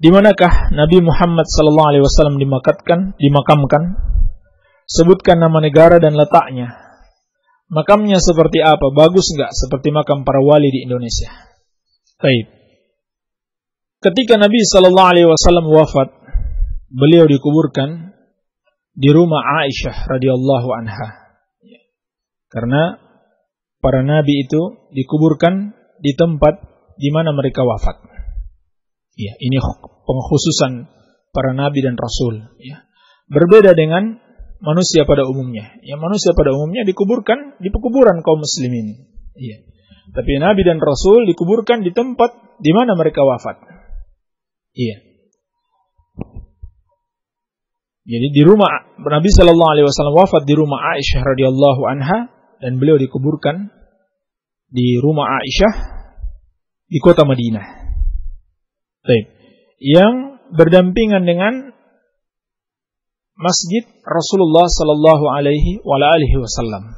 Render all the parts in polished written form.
Di manakah Nabi Muhammad sallallahu alaihi wasallam dimakamkan? Sebutkan nama negara dan letaknya. Makamnya seperti apa? Bagus enggak seperti makam para wali di Indonesia? Baik. Ketika Nabi sallallahu alaihi wasallam wafat, beliau dikuburkan di rumah Aisyah radhiyallahu anha. Karena para nabi itu dikuburkan di tempat di mana mereka wafat. Ya, ini pengkhususan para nabi dan rasul. Ya. Berbeda dengan manusia pada umumnya. Ya, manusia pada umumnya dikuburkan di pekuburan kaum muslimin. Ya. Tapi nabi dan rasul dikuburkan di tempat di mana mereka wafat. Iya. Jadi di rumah Nabi sallallahu alaihi wasallam wafat di rumah Aisyah radhiyallahu anha dan beliau dikuburkan di rumah Aisyah di kota Madinah. Baik. Yang berdampingan dengan Masjid Rasulullah sallallahu alaihi wasallam.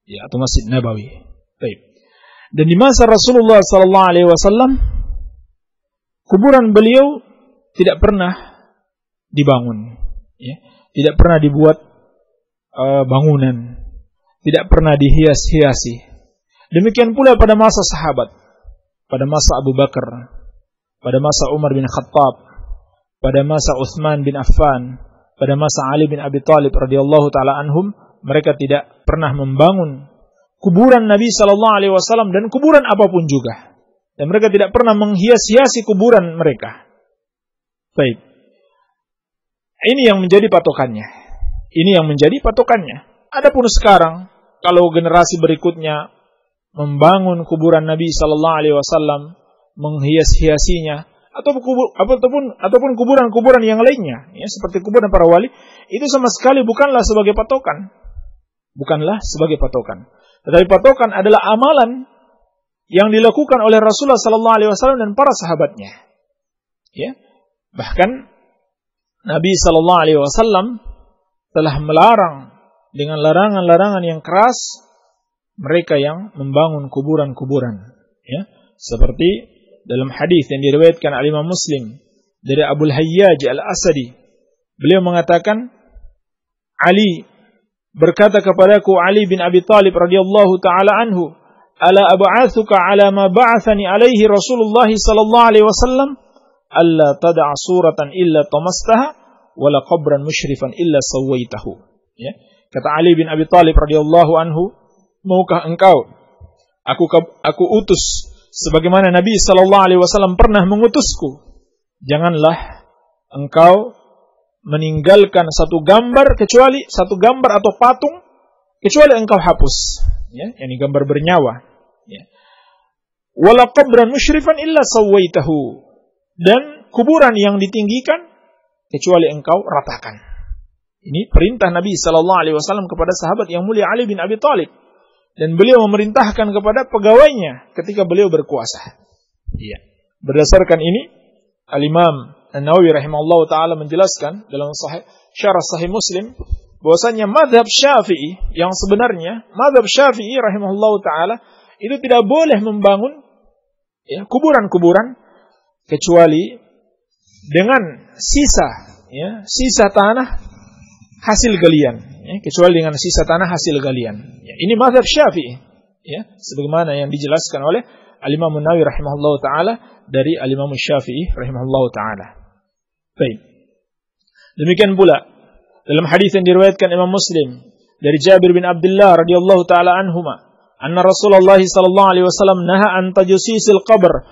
Ya, atau Masjid Nabawi. Baik. Dan di masa Rasulullah sallallahu alaihi wasallam kuburan beliau tidak pernah dibangun, ya. Tidak pernah dibuat bangunan, tidak pernah dihias-hiasi. Demikian pula pada masa sahabat, pada masa Abu Bakar, pada masa Umar bin Khattab, pada masa Utsman bin Affan, pada masa Ali bin Abi Thalib radhiyallahu taala anhum, mereka tidak pernah membangun kuburan Nabi sallallahu alaihi wasallam dan kuburan apapun juga. Dan mereka tidak pernah menghias-hiasi kuburan mereka. Baik. Ini yang menjadi patokannya. Ini yang menjadi patokannya. Adapun sekarang, kalau generasi berikutnya membangun kuburan Nabi sallallahu alaihi wasallam, menghias-hiasinya, ataupun kuburan-kuburan yang lainnya, ya, seperti kuburan para wali, itu sama sekali bukanlah sebagai patokan. Bukanlah sebagai patokan. Tetapi patokan adalah amalan yang dilakukan oleh Rasulullah sallallahu alaihi wasallam dan para sahabatnya. Ya. Bahkan Nabi sallallahu alaihi wasallam telah melarang dengan larangan-larangan yang keras mereka yang membangun kuburan-kuburan, ya. Seperti dalam hadis yang diriwayatkan oleh Imam Muslim dari Abu Hayyaj Al-Asadi, beliau mengatakan, Ali berkata kepadaku, Ali bin Abi Thalib radhiyallahu taala anhu, ala ab'athuka ala ma ba'athani alaihi Rasulullah sallallahu alaihi wasallam alla tad'a suratan illa tamastaha wala qabran musyrifan illa sawaitahu. Ya. Kata Ali bin Abi Thalib radhiyallahu anhu, maukah engkau aku utus sebagaimana Nabi sallallahu alaihi wasallam pernah mengutusku? Janganlah engkau meninggalkan satu gambar atau patung kecuali engkau hapus, ya, yakni gambar bernyawa. Ya. Wala qabran musyrifan illa sawaitahu, dan kuburan yang ditinggikan kecuali engkau ratakan. Ini perintah Nabi sallallahu alaihi wasallam kepada sahabat yang mulia Ali bin Abi Thalib, dan beliau memerintahkan kepada pegawainya ketika beliau berkuasa. Iya. Berdasarkan ini Al-Imam An-Nawawi rahimahullahu taala menjelaskan dalam syarah Sahih Muslim bahwasanya mazhab Syafi'i yang sebenarnya, mazhab Syafi'i rahimahullahu taala itu tidak boleh membangun, ya, kuburan-kuburan kecuali dengan sisa tanah hasil galian, ya, kecuali dengan sisa tanah hasil galian. Ya, ini mazhab Syafi'i, ya, sebagaimana yang dijelaskan oleh Al-Imam An-Nawawi rahimahullahu taala dari Al-Imam Syafi'i rahimahullahu taala. Baik. Demikian pula dalam hadis yang diriwayatkan Imam Muslim dari Jabir bin Abdullah radhiyallahu taala anhuma, anna Rasulullah sallallahu alaihi wasallam naha an tajsisil qabr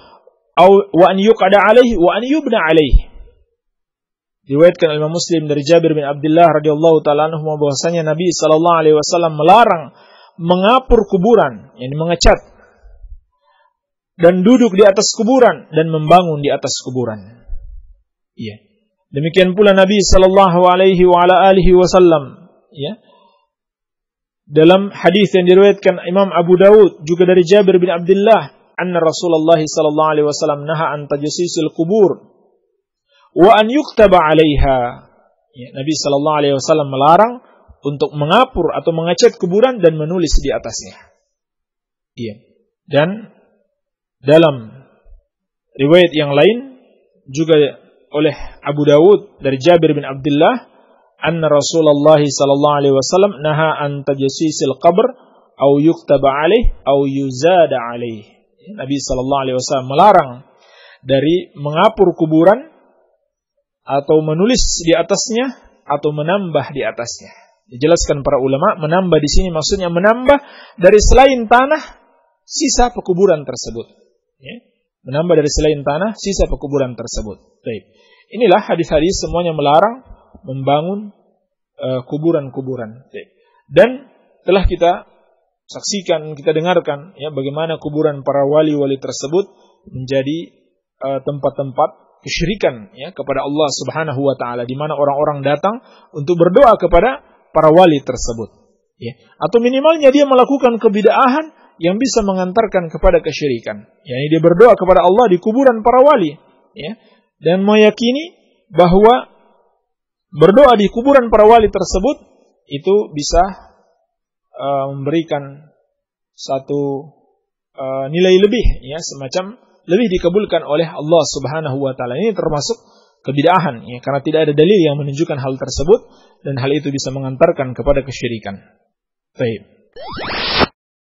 wa an yuqada alaihi wa an yubna alaihi. Diriwayatkan Imam Muslim dari Jabir bin Abdullah radhiyallahu taala anhu bahwasanya Nabi sallallahu alaihi wasallam melarang mengapur kuburan, yakni mengecat, dan duduk di atas kuburan dan membangun di atas kuburan. Iya. Demikian pula Nabi sallallahu alaihi wa ala alihi wasallam, ya, dalam hadis yang diriwayatkan Imam Abu Dawud juga dari Jabir bin Abdullah, anna Rasulullah sallallahu alaihi wasallam naha an tajsisil qubur wa an yuktaba 'alaiha. Ya, Nabi sallallahu alaihi wasallam melarang untuk mengapur atau mengecat kuburan dan menulis di atasnya. Iya. Dan dalam riwayat yang lain juga oleh Abu Dawud dari Jabir bin Abdullah, anna Rasulullah sallallahu alaihi wasallam naha an tajsisil qabr au yuktaba alaih au yuzada alaih. Nabi sallallahu alaihi wasallam melarang dari mengapur kuburan atau menulis di atasnya atau menambah di atasnya. Dijelaskan para ulama, menambah di sini maksudnya menambah dari selain tanah sisa pekuburan tersebut. Ya. Menambah dari selain tanah sisa pekuburan tersebut. Baik. Inilah hadis-hadis semuanya melarang membangun kuburan-kuburan. Baik. Dan telah kita saksikan, kita dengarkan ya bagaimana kuburan para wali-wali tersebut menjadi tempat-tempat kesyirikan ya kepada Allah Subhanahu wa taala, di mana orang-orang datang untuk berdoa kepada para wali tersebut ya, atau minimalnya dia melakukan kebid'ahan yang bisa mengantarkan kepada kesyirikan. Yani dia berdoa kepada Allah di kuburan para wali ya, dan meyakini bahwa berdoa di kuburan para wali tersebut itu bisa memberikan satu nilai lebih ya, semacam lebih dikabulkan oleh Allah Subhanahu wa taala. Ini termasuk kebid'ahan ya, karena tidak ada dalil yang menunjukkan hal tersebut dan hal itu bisa mengantarkan kepada kesyirikan. Baik.